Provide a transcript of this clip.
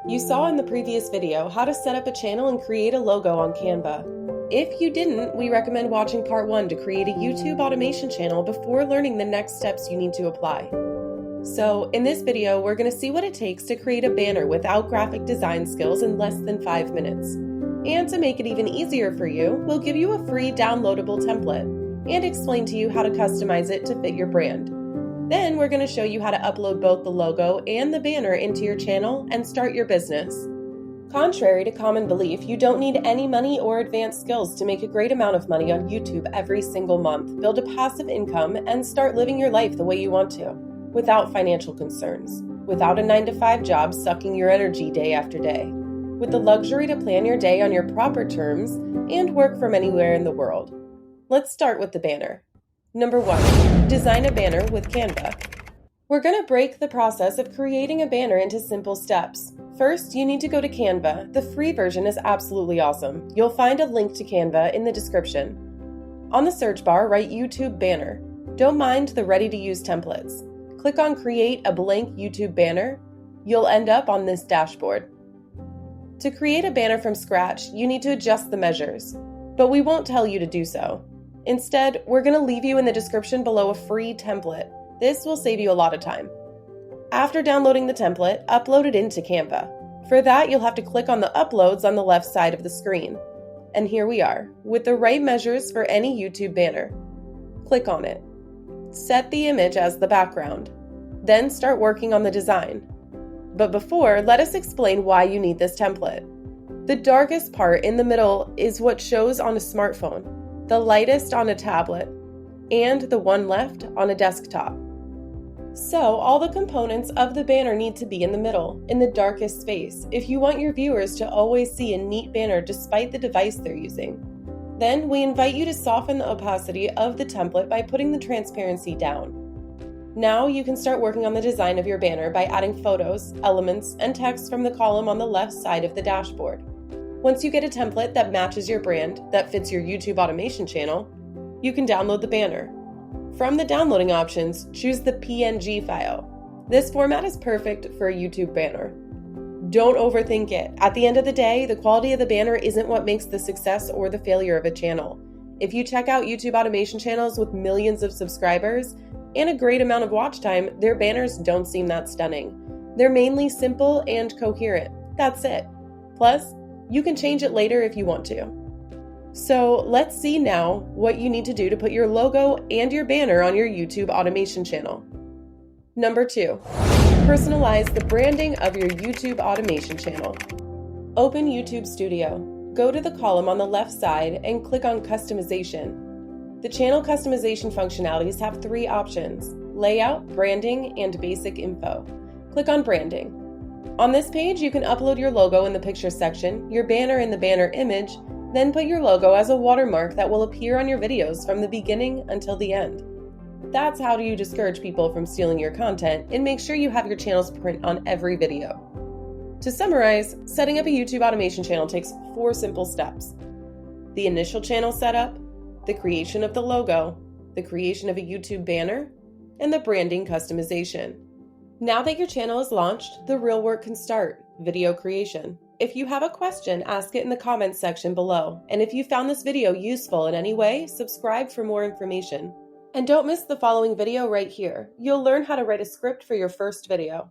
You saw in the previous video how to set up a channel and create a logo on Canva. If you didn't, we recommend watching part 1 to create a YouTube automation channel before learning the next steps you need to apply. So, in this video, we're going to see what it takes to create a banner without graphic design skills in less than 5 minutes. And to make it even easier for you, we'll give you a free downloadable template and explain to you how to customize it to fit your brand. Then we're going to show you how to upload both the logo and the banner into your channel and start your business. Contrary to common belief, you don't need any money or advanced skills to make a great amount of money on YouTube every single month, build a passive income, and start living your life the way you want to, without financial concerns, without a 9-to-5 job sucking your energy day after day, with the luxury to plan your day on your proper terms and work from anywhere in the world. Let's start with the banner. Number 1, design a banner with Canva. We're going to break the process of creating a banner into simple steps. First, you need to go to Canva. The free version is absolutely awesome. You'll find a link to Canva in the description. On the search bar, write YouTube banner. Don't mind the ready-to-use templates. Click on Create a blank YouTube banner. You'll end up on this dashboard. To create a banner from scratch, you need to adjust the measures, but we won't tell you to do so. Instead, we're going to leave you in the description below a free template. This will save you a lot of time. After downloading the template, upload it into Canva. For that, you'll have to click on the uploads on the left side of the screen. And here we are, with the right measures for any YouTube banner. Click on it. Set the image as the background. Then start working on the design. But before, let us explain why you need this template. The darkest part in the middle is what shows on a smartphone, the lightest on a tablet, and the one left on a desktop. So, all the components of the banner need to be in the middle, in the darkest space, if you want your viewers to always see a neat banner despite the device they're using. Then, we invite you to soften the opacity of the template by putting the transparency down. Now, you can start working on the design of your banner by adding photos, elements, and text from the column on the left side of the dashboard. Once you get a template that matches your brand, that fits your YouTube automation channel, you can download the banner. From the downloading options, choose the PNG file. This format is perfect for a YouTube banner. Don't overthink it. At the end of the day, the quality of the banner isn't what makes the success or the failure of a channel. If you check out YouTube automation channels with millions of subscribers and a great amount of watch time, their banners don't seem that stunning. They're mainly simple and coherent. That's it. Plus, you can change it later if you want to. So let's see now what you need to do to put your logo and your banner on your YouTube automation channel. Number 2, personalize the branding of your YouTube automation channel. Open YouTube Studio. Go to the column on the left side and click on Customization. The channel customization functionalities have 3 options: Layout, Branding, and Basic Info. Click on Branding. On this page, you can upload your logo in the picture section, your banner in the banner image, then put your logo as a watermark that will appear on your videos from the beginning until the end. That's how you discourage people from stealing your content and make sure you have your channel's print on every video. To summarize, setting up a YouTube automation channel takes 4 simple steps: the initial channel setup, the creation of the logo, the creation of a YouTube banner, and the branding customization. Now that your channel is launched, the real work can start: video creation. If you have a question, ask it in the comments section below. And if you found this video useful in any way, subscribe for more information. And don't miss the following video right here. You'll learn how to write a script for your first video.